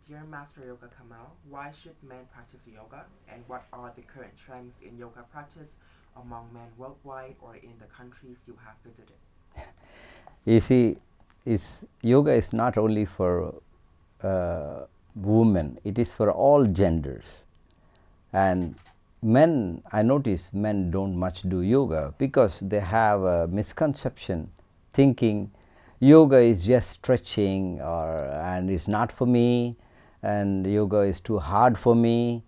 Dear Master Yoga Kamal, why should men practice yoga, and what are the current trends in yoga practice among men worldwide or in the countries you have visited? You see, yoga is not only for women, it is for all genders. And men, I notice men don't much do yoga because they have a misconception thinking yoga is just stretching and it's not for me, and yoga is too hard for me.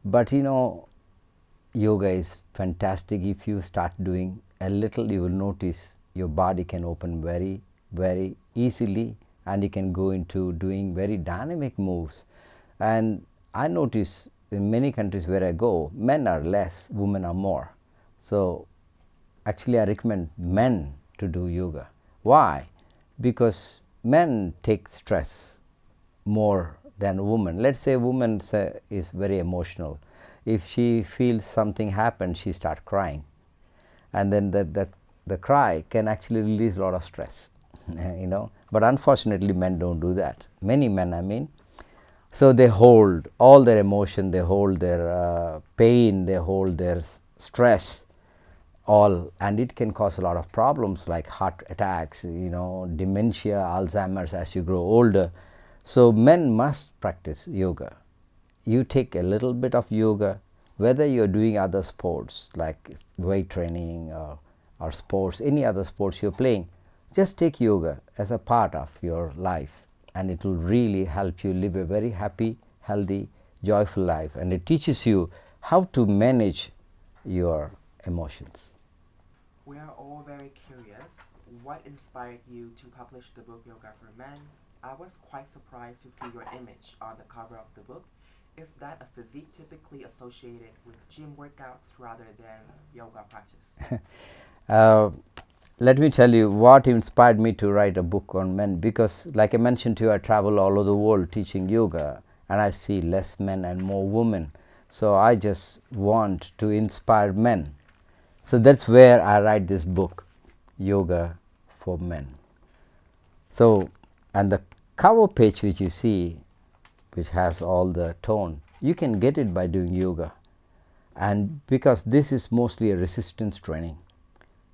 But yoga is fantastic. If you start doing a little, you will notice your body can open very, very easily, and you can go into doing very dynamic moves. And I notice in many countries where I go, men are less, women are more. So actually I recommend men to do yoga. Why? Because men take stress more than women. Let's say a woman is very emotional. If she feels something happened, she starts crying, and then the cry can actually release a lot of stress. But unfortunately men don't do that. Many men, I mean. So they hold all their emotion, they hold their pain, they hold their stress, all, and it can cause a lot of problems like heart attacks, dementia, Alzheimer's as you grow older. So men must practice yoga. You take a little bit of yoga, whether you're doing other sports like weight training or sports, any other sports you're playing, just take yoga as a part of your life, and it will really help you live a very happy, healthy, joyful life, and it teaches you how to manage your emotions. We are all very curious. What inspired you to publish the book Yoga for Men? I was quite surprised to see your image on the cover of the book. Is that a physique typically associated with gym workouts rather than yoga practice? Let me tell you what inspired me to write a book on men, because like I mentioned to you, I travel all over the world teaching yoga, and I see less men and more women. So I just want to inspire men. So that's where I write this book, Yoga for Men. So, and the cover page which you see, which has all the tone, you can get it by doing yoga. And because this is mostly a resistance training,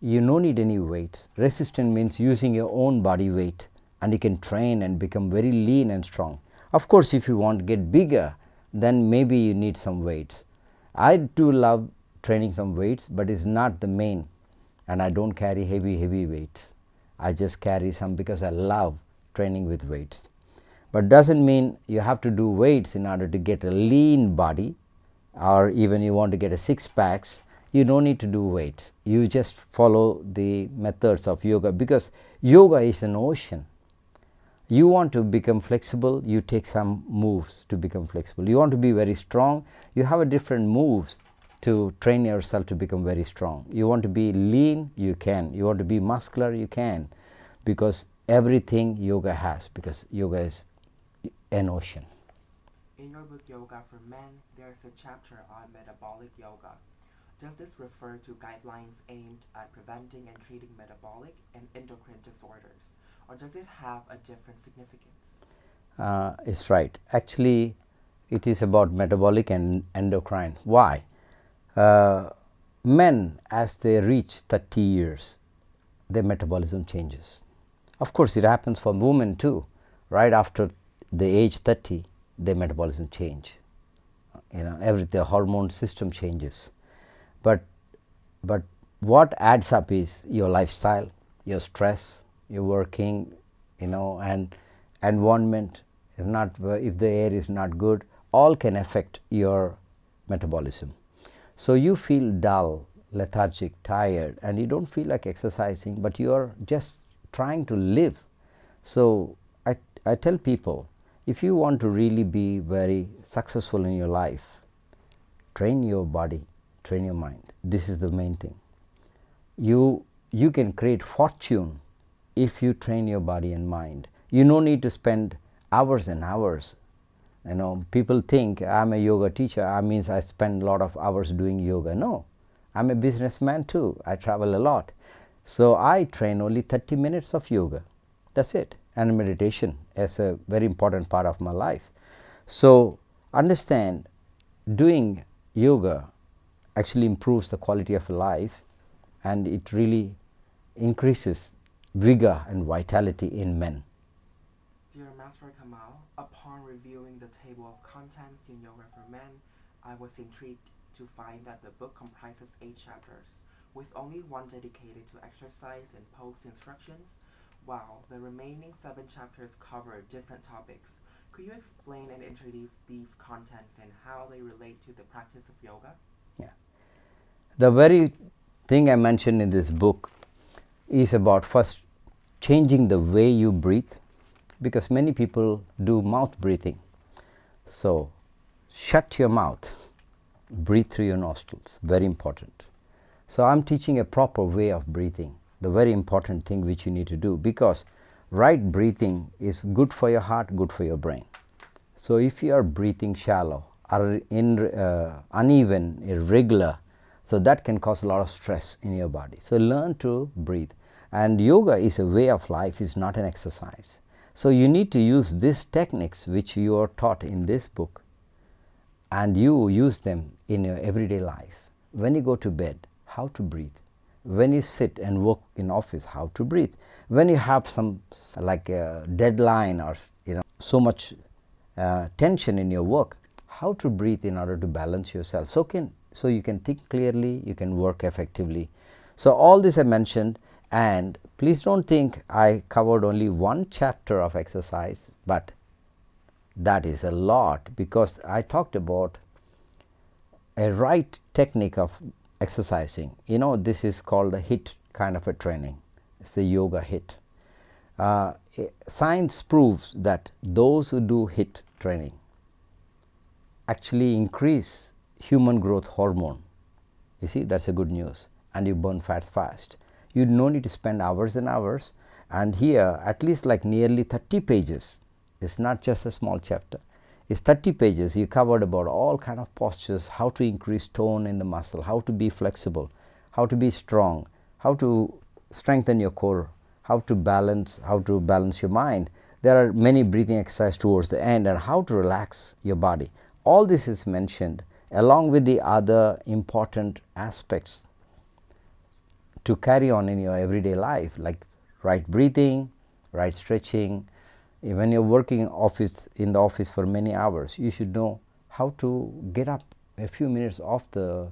you no need any weights. Resistance means using your own body weight, and you can train and become very lean and strong. Of course, if you want to get bigger, then maybe you need some weights. I do love training some weights, but it's not the main, and I don't carry heavy weights. I just carry some because I love training with weights. But doesn't mean you have to do weights in order to get a lean body, or even you want to get a six packs. You don't need to do weights. You just follow the methods of yoga, because yoga is an ocean. You want to become flexible, you take some moves to become flexible. You want to be very strong, you have a different moves to train yourself to become very strong. You want to be lean, you can. You want to be muscular, you can, because everything yoga has, because yoga is an ocean. In your book Yoga for Men, there's a chapter on metabolic yoga. Does this refer to guidelines aimed at preventing and treating metabolic and endocrine disorders, or does it have a different significance? It's right. Actually, it is about metabolic and endocrine. Why? Men, as they reach 30 years, their metabolism changes. Of course, it happens for women too. Right after the age 30, their metabolism change. The hormone system changes. But what adds up is your lifestyle, your stress, your working, and environment is not, if the air is not good, all can affect your metabolism. So you feel dull, lethargic, tired, and you don't feel like exercising, but you are just trying to live. So I tell people, if you want to really be very successful in your life, train your body, train your mind. This is the main thing. You can create fortune if you train your body and mind. You no need to spend hours and hours. People think I'm a yoga teacher, that means I spend a lot of hours doing yoga. No, I'm a businessman too. I travel a lot. So I train only 30 minutes of yoga. That's it. And meditation is a very important part of my life. So understand, doing yoga actually improves the quality of life, and it really increases vigor and vitality in men. Dear Master Kamal, upon reviewing the table of contents in Yoga for Men, I was intrigued to find that the book comprises 8 chapters, with only one dedicated to exercise and pose instructions, while the remaining 7 chapters cover different topics. Could you explain and introduce these contents and how they relate to the practice of yoga? Yeah. The very thing I mentioned in this book is about first changing the way you breathe, because many people do mouth breathing. So shut your mouth, breathe through your nostrils, very important. So I'm teaching a proper way of breathing, the very important thing which you need to do, because right breathing is good for your heart, good for your brain. So if you are breathing shallow or uneven, irregular, so that can cause a lot of stress in your body. So learn to breathe. And yoga is a way of life, is not an exercise. So you need to use these techniques which you are taught in this book, and you use them in your everyday life. When you go to bed, how to breathe. When you sit and work in office, how to breathe. When you have some like a deadline or so much tension in your work, how to breathe in order to balance yourself. So you can think clearly, you can work effectively. So all this I mentioned, and please don't think I covered only one chapter of exercise, but that is a lot, because I talked about a right technique of exercising. This is called a HIIT kind of a training. It's the yoga HIIT. Science proves that those who do HIIT training actually increase human growth hormone. You see, that's a good news, and you burn fats fast. You no need to spend hours and hours, and here at least like nearly 30 pages. It's not just a small chapter. It's 30 pages. You covered about all kind of postures, how to increase tone in the muscle, how to be flexible, how to be strong, how to strengthen your core, how to balance your mind. There are many breathing exercises towards the end, and how to relax your body. All this is mentioned along with the other important aspects to carry on in your everyday life, like right breathing, right stretching. When you're working in the office for many hours, you should know how to get up a few minutes off the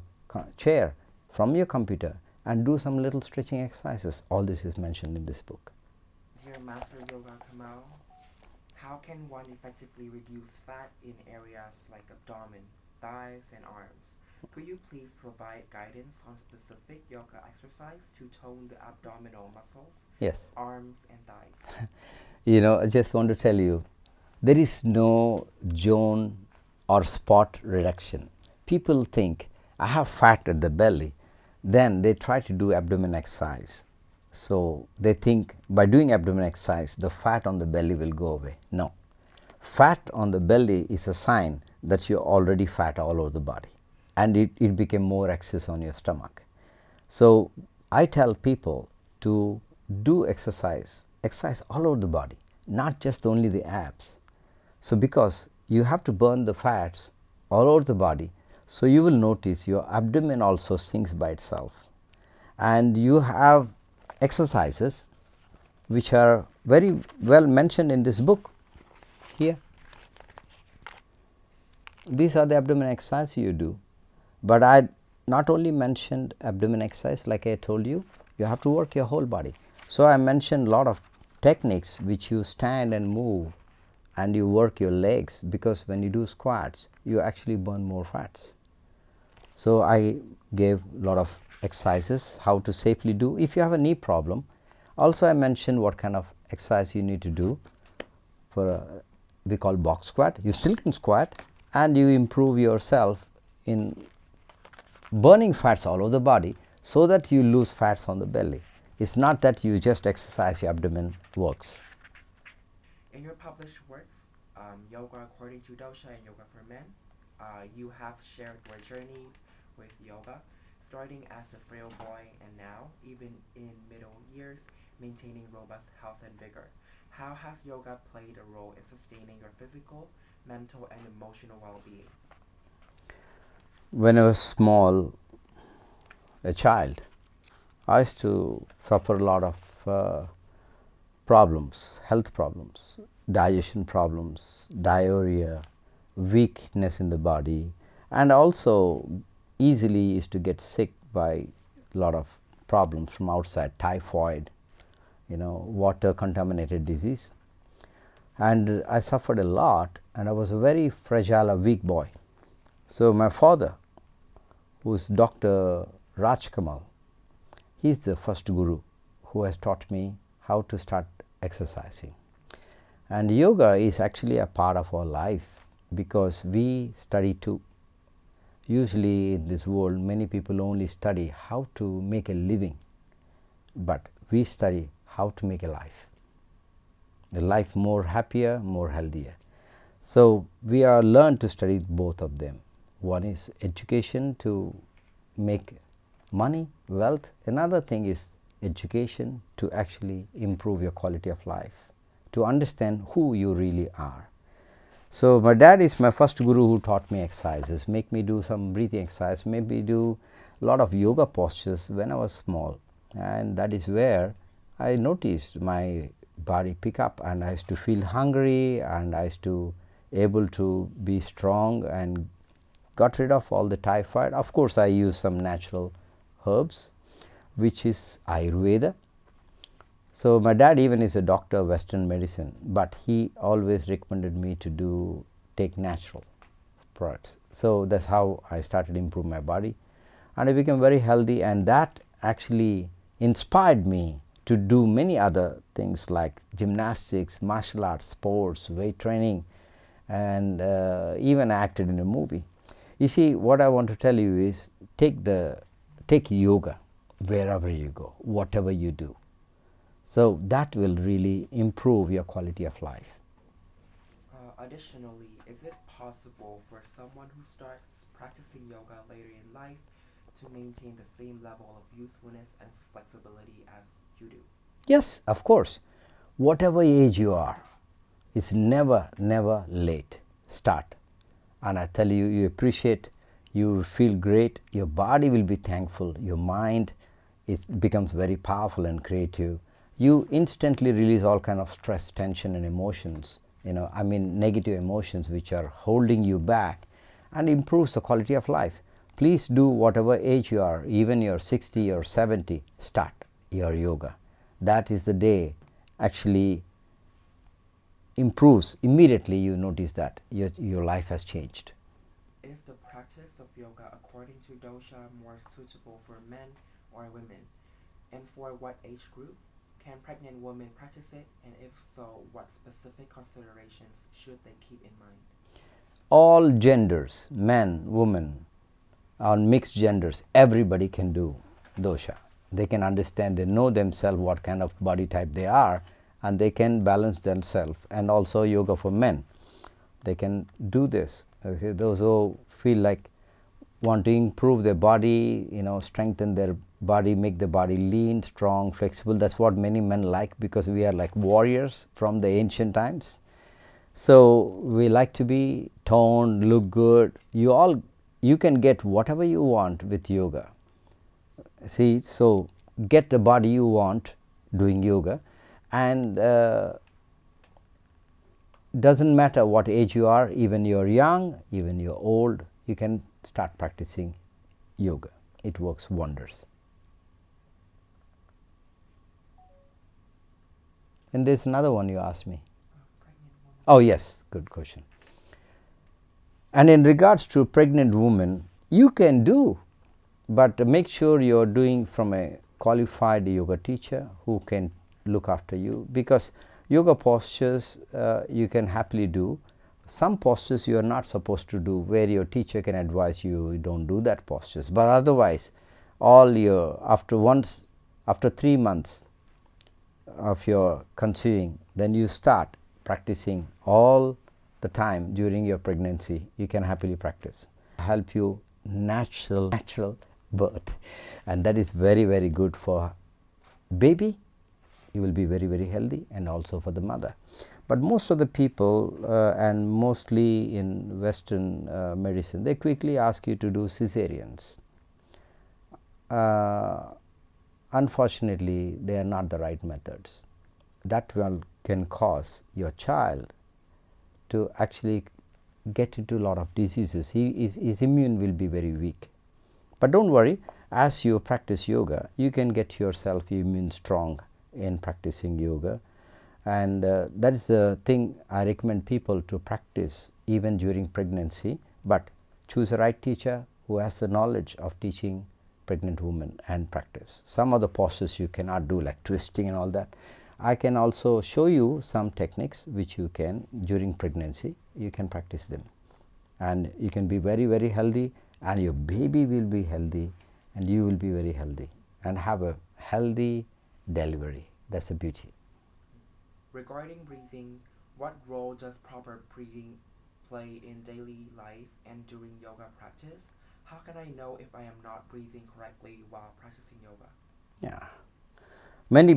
chair from your computer and do some little stretching exercises. All this is mentioned in this book. Dear Master Yoga Kamal, how can one effectively reduce fat in areas like abdomen, thighs, and arms? Could you please provide guidance on specific yoga exercise to tone the abdominal muscles, Yes. arms, and thighs? I just want to tell you, there is no zone or spot reduction. People think I have fat at the belly, then they try to do abdomen exercise. So they think by doing abdomen exercise, the fat on the belly will go away. No. Fat on the belly is a sign that you're already fat all over the body, and it became more excess on your stomach. So I tell people to do exercise all over the body, not just only the abs. So because you have to burn the fats all over the body, so you will notice your abdomen also sinks by itself. And you have exercises which are very well mentioned in this book here. These are the abdomen exercises you do. But I not only mentioned abdomen exercise, like I told you, you have to work your whole body. So I mentioned a lot of techniques which you stand and move, and you work your legs, because when you do squats, you actually burn more fats. So I gave a lot of exercises how to safely do if you have a knee problem. Also I mentioned what kind of exercise you need to do for we call box squat. You still can squat, and you improve yourself in burning fats all over the body, so that you lose fats on the belly. It's not that you just exercise your abdomen works. In your published works, Yoga According to Dosha and Yoga for Men, you have shared your journey with yoga, starting as a frail boy and now, even in middle years, maintaining robust health and vigor. How has yoga played a role in sustaining your physical, mental and emotional well-being? When I was small, a child, I used to suffer a lot of problems, health problems, digestion problems, diarrhea, weakness in the body, and also easily used to get sick by a lot of problems from outside, typhoid, water contaminated disease. And I suffered a lot, and I was a very fragile, a weak boy. So my father, who is Dr. Kamal, he is the first guru who has taught me how to start exercising. And yoga is actually a part of our life, because we study too. Usually in this world, many people only study how to make a living, but we study how to make a life more happier, more healthier. So we are learned to study both of them. One is education to make money, wealth. Another thing is education to actually improve your quality of life, to understand who you really are. So my dad is my first guru who taught me exercises, make me do some breathing exercise, maybe do a lot of yoga postures when I was small, and that is where I noticed my body pick up, and I used to feel hungry, and I used to able to be strong and got rid of all the typhoid. Of course, I use some natural herbs, which is Ayurveda. So my dad even is a doctor of Western medicine, but he always recommended me to take natural products. So that's how I started to improve my body, and I became very healthy, and that actually inspired me to do many other things like gymnastics, martial arts, sports, weight training, and even acted in a movie. You see, what I want to tell you is take yoga wherever you go, whatever you do. So that will really improve your quality of life. Additionally, is it possible for someone who starts practicing yoga later in life to maintain the same level of youthfulness and flexibility as you do? Yes, of course. Whatever age you are, it's never late. Start. And I tell you, you appreciate, you feel great, your body will be thankful, your mind becomes very powerful and creative. You instantly release all kind of stress, tension and emotions, negative emotions which are holding you back, and improves the quality of life. Please do whatever age you are, even you're 60 or 70, start your yoga. That is the day actually improves. Immediately you notice that your life has changed. Is the practice of yoga according to dosha more suitable for men or women? And for what age group? Can pregnant women practice it? And if so, what specific considerations should they keep in mind? All genders, men, women, or mixed genders, everybody can do dosha. They can understand, they know themselves what kind of body type they are, and they can balance themselves. And also yoga for men, they can do this. Okay, those who feel like want to improve their body, strengthen their body, make the body lean, strong, flexible. That's what many men like, because we are like warriors from the ancient times. So we like to be toned, look good. You can get whatever you want with yoga. See, so get the body you want doing yoga, and doesn't matter what age you are, even you're young, even you're old, you can start practicing yoga. It works wonders. And there's another one you asked me. Oh yes, good question. And in regards to pregnant women, you can do, but make sure you're doing from a qualified yoga teacher who can look after you, because yoga postures you can happily do. Some postures you are not supposed to do, where your teacher can advise you don't do that postures. But otherwise, after 3 months of your conceiving, then you start practicing all the time during your pregnancy. You can happily practice. Help you natural birth, and that is very good for baby. You will be very healthy, and also for the mother. But most of the people and mostly in Western medicine, they quickly ask you to do cesareans. Unfortunately, they are not the right methods. That one can cause your child to actually get into a lot of diseases. His immune will be very weak. But don't worry, as you practice yoga, you can get yourself immune strong in practicing yoga. And that is the thing I recommend people to practice even during pregnancy. But choose a right teacher who has the knowledge of teaching pregnant women and practice. Some of the postures you cannot do, like twisting and all that. I can also show you some techniques which you can during pregnancy. You can practice them, and you can be very, very healthy, and your baby will be healthy, and you will be very healthy and have a healthy delivery. That's the beauty. Regarding breathing, what role does proper breathing play in daily life and during yoga practice? How can I know if I am not breathing correctly while practicing yoga? Yeah. Many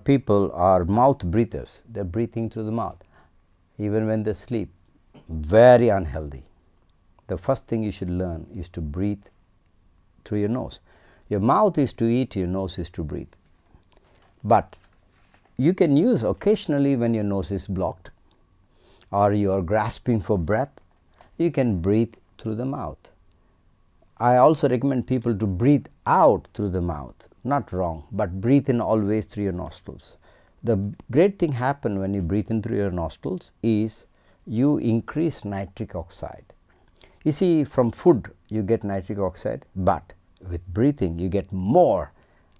people are mouth breathers. They are breathing through the mouth even when they sleep. Very unhealthy. The first thing you should learn is to breathe through your nose. Your mouth is to eat, your nose is to breathe. But you can use occasionally when your nose is blocked or you are grasping for breath, you can breathe through the mouth. I also recommend people to breathe out through the mouth. Not wrong, but breathe in always through your nostrils. The great thing happen when you breathe in through your nostrils is you increase nitric oxide. You see, from food you get nitric oxide, but with breathing you get more.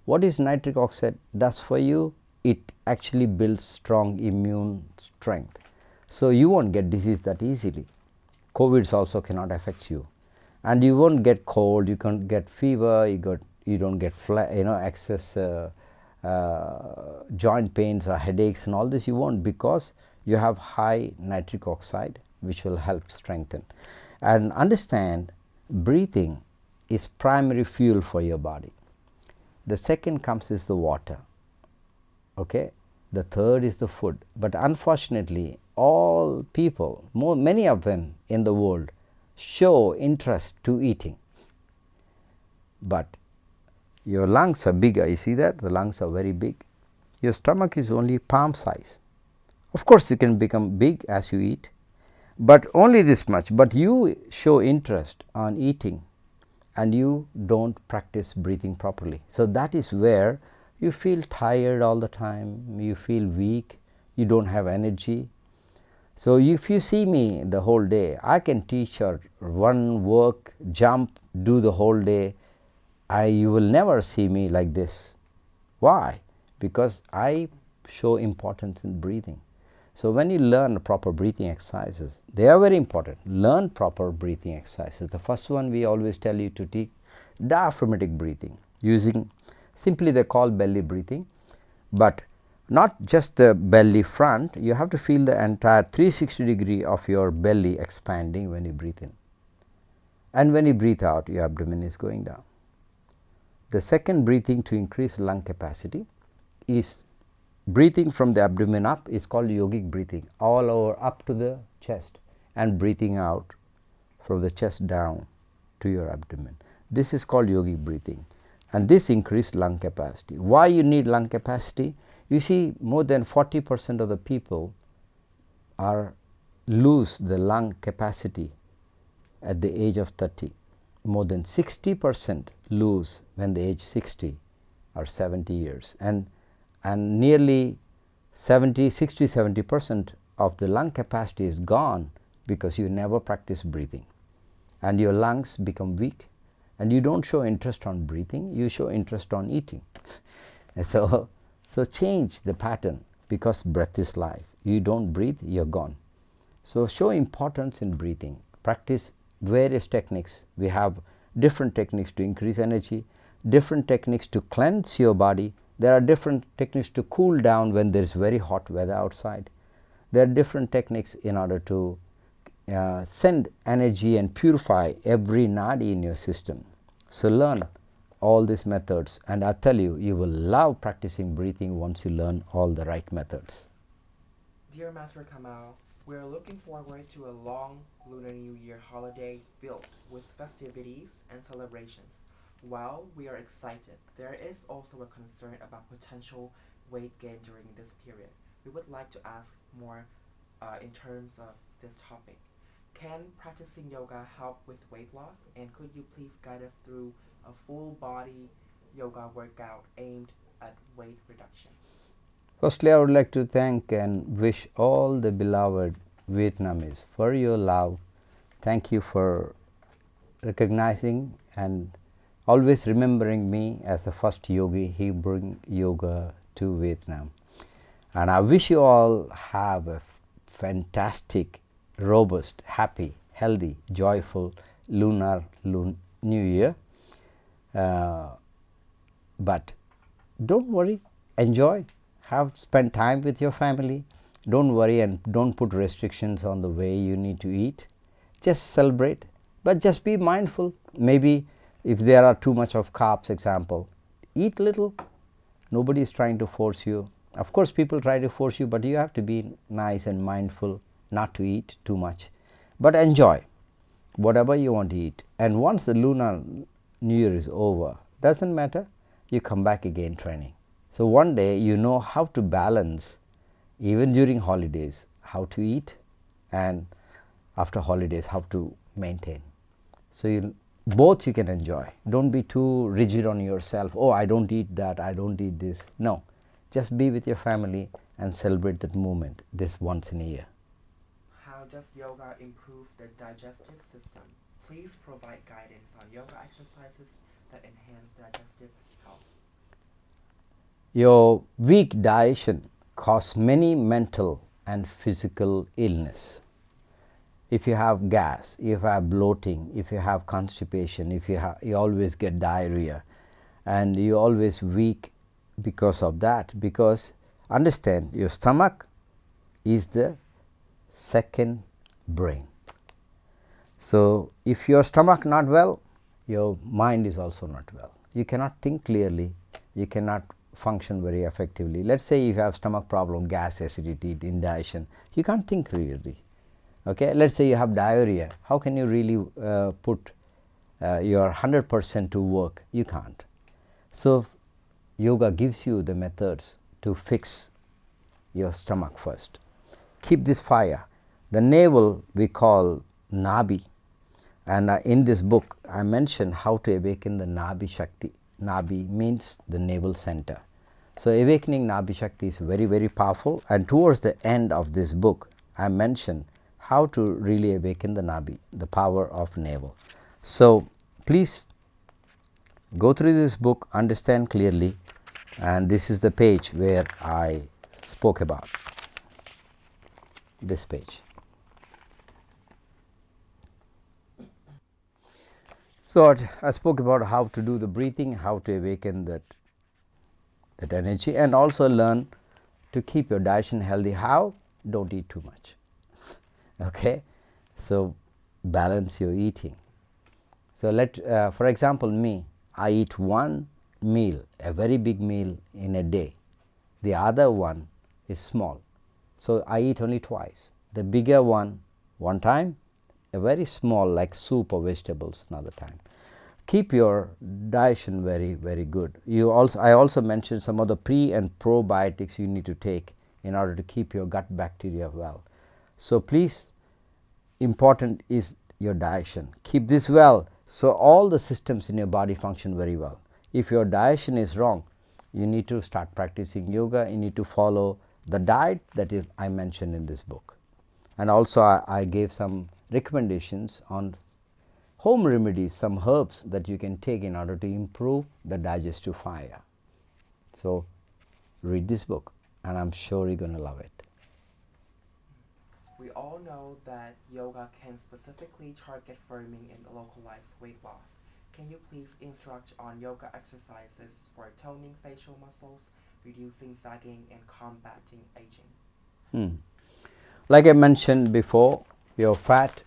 What is nitric oxide does for you? It actually builds strong immune strength. So you won't get disease that easily. COVID also cannot affect you. And you won't get cold, you can't get fever, you don't get excess joint pains or headaches and all this. You won't, because you have high nitric oxide, which will help strengthen. And understand, breathing is primary fuel for your body. The second comes is the water. Okay, the third is the food. But unfortunately, all people, many of them in the world, show interest to eating, but your lungs are bigger. You see that? The lungs are very big. Your stomach is only palm size. Of course, you can become big as you eat, but only this much. But you show interest on eating and you don't practice breathing properly. So that is where you feel tired all the time, you feel weak, you don't have energy. So if you see me the whole day, I can teach or run, work, jump, do the whole day. You will never see me like this. Why? Because I show importance in breathing. So when you learn proper breathing exercises, they are very important. Learn proper breathing exercises. The first one we always tell you to take diaphragmatic breathing, using simply they call belly breathing, but not just the belly front. You have to feel the entire 360 degree of your belly expanding when you breathe in, and when you breathe out, your abdomen is going down. The second breathing to increase lung capacity is breathing from the abdomen up, is called yogic breathing, all over up to the chest, and breathing out from the chest down to your abdomen. This is called yogic breathing, and this increases lung capacity. Why you need lung capacity? You see, more than 40% of the people lose the lung capacity at the age of 30. More than 60% lose when they age 60 or 70 years, and nearly 60-70% of the lung capacity is gone because you never practice breathing, and your lungs become weak, and you don't show interest on breathing, you show interest on eating. So change the pattern, because breath is life. You don't breathe, you're gone. So show importance in breathing. Practice various techniques. We have different techniques to increase energy, different techniques to cleanse your body. There are different techniques to cool down when there is very hot weather outside. There are different techniques in order to send energy and purify every nadi in your system. So learn all these methods, and I tell you, you will love practicing breathing once you learn all the right methods. Dear Master Kamal, we are looking forward to a long Lunar New Year holiday filled with festivities and celebrations. While we are excited, there is also a concern about potential weight gain during this period. We would like to ask more in terms of this topic. Can practicing yoga help with weight loss? And could you please guide us through a full body yoga workout aimed at weight reduction? Firstly, I would like to thank and wish all the beloved Vietnamese for your love. Thank you for recognizing and always remembering me as the first yogi who bring yoga to Vietnam. And I wish you all have a fantastic, robust, happy, healthy, joyful lunar New Year. But don't worry, enjoy. Spend time with your family. Don't worry and don't put restrictions on the way you need to eat. Just celebrate, but just be mindful. Maybe if there are too much of carbs, example, eat little. Nobody is trying to force you. Of course, people try to force you, but you have to be nice and mindful not to eat too much. But enjoy whatever you want to eat. And once the Lunar New Year is over, doesn't matter, you come back again training. So one day you know how to balance, even during holidays, how to eat, and after holidays how to maintain. So both you can enjoy. Don't be too rigid on yourself. Oh, I don't eat that, I don't eat this. No, just be with your family and celebrate that moment, this once in a year. How does yoga improve the digestive system? Please provide guidance on yoga exercises that enhance digestive health. Your weak digestion causes many mental and physical illness. If you have gas, if you have bloating, if you have constipation, if you always get diarrhea, and you always weak because of that, because understand your stomach is the second brain. So if your stomach not well, your mind is also not well. You cannot think clearly, you cannot function very effectively. Let's say if you have stomach problem, gas, acidity, indigestion, you can't think clearly. Okay, let's say you have diarrhea, how can you really put your 100% to work? You can't. So yoga gives you the methods to fix your stomach first. Keep this fire. The navel we call Nabi, and in this book I mentioned how to awaken the Nabi Shakti. Nabi means the navel center. So awakening Nabi Shakti is very, very powerful, and towards the end of this book I mentioned how to really awaken the Nabi, the power of navel. So please go through this book, understand clearly, and this is the page where I spoke about, this page. So I spoke about how to do the breathing, how to awaken that energy, and also learn to keep your digestion healthy. How? Don't eat too much. Okay, so balance your eating. So for example, me, I eat one meal, a very big meal in a day. The other one is small. So I eat only twice. The bigger one time, a very small like soup or vegetables another time. Keep your digestion very, very good. I also mentioned some of the pre and probiotics you need to take in order to keep your gut bacteria well. So please, important is your digestion. Keep this well, so all the systems in your body function very well. If your digestion is wrong, you need to start practicing yoga. You need to follow the diet that I mentioned in this book. And also I gave some recommendations on home remedies, some herbs that you can take in order to improve the digestive fire. So read this book, and I'm sure you're going to love it. We all know that yoga can specifically target firming and localized weight loss. Can you please instruct on yoga exercises for toning facial muscles, reducing sagging, and combating aging? Like I mentioned before, your fat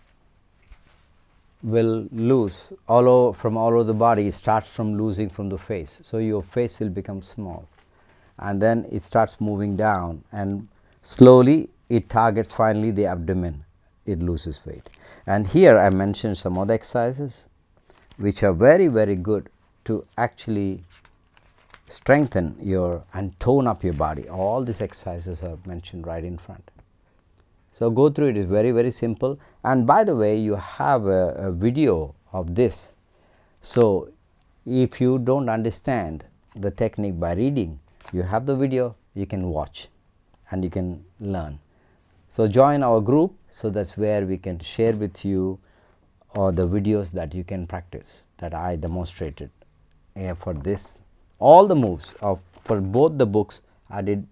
will lose from all over the body. It starts from losing from the face. So your face will become small, and then it starts moving down, and slowly it targets finally the abdomen, it loses weight. And here I mentioned some other exercises which are very, very good to actually strengthen your and tone up your body. All these exercises are mentioned right in front. So, go through it is very, very simple. And by the way, you have a video of this. So, if you do not understand the technique by reading, you have the video, you can watch and you can learn. So, join our group. So, that is where we can share with you the videos that you can practice, that I demonstrated for this. All the moves of for both the books I did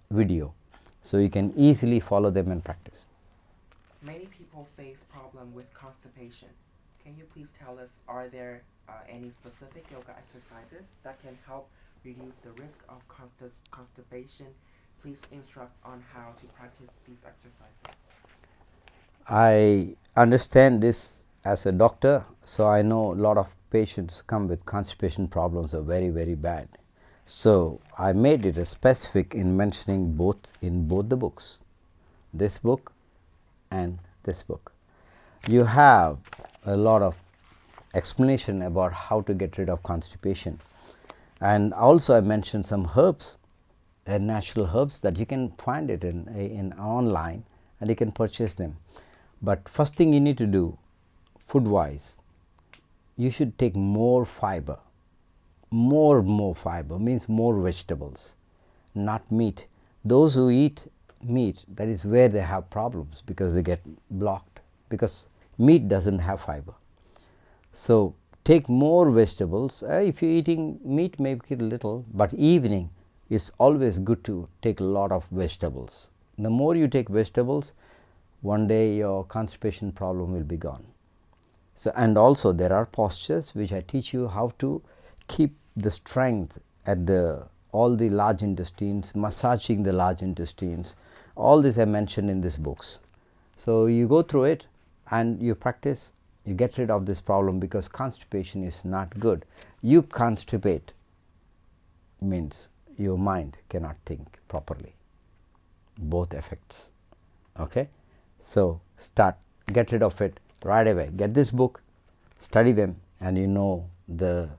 video. So, you can easily follow them and practice. Many people face problem with constipation. Can you please tell us, are there any specific yoga exercises that can help reduce the risk of constipation? Please instruct on how to practice these exercises. I understand this as a doctor, so I know a lot of patients come with constipation problems are very, very bad. So, I made it a specific in mentioning both in both the books, this book and this book. You have a lot of explanation about how to get rid of constipation, and also I mentioned some herbs and natural herbs that you can find it in online and you can purchase them. But first thing you need to do food wise, you should take more fiber. More fiber means more vegetables, not meat. Those who eat meat, that is where they have problems, because they get blocked, because meat does not have fiber. So, take more vegetables. If you are eating meat, make it little, but evening is always good to take a lot of vegetables. The more you take vegetables, one day your constipation problem will be gone. So, and also there are postures which I teach you how to keep the strength at all the large intestines, massaging the large intestines. All this I mentioned in these books. So, you go through it and you practice, you get rid of this problem, because constipation is not good. You constipate means your mind cannot think properly, both effects. Okay? So, get rid of it right away. Get this book, study them, and you know the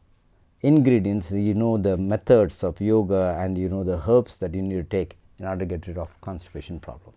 ingredients, you know the methods of yoga, and you know the herbs that you need to take in order to get rid of constipation problem.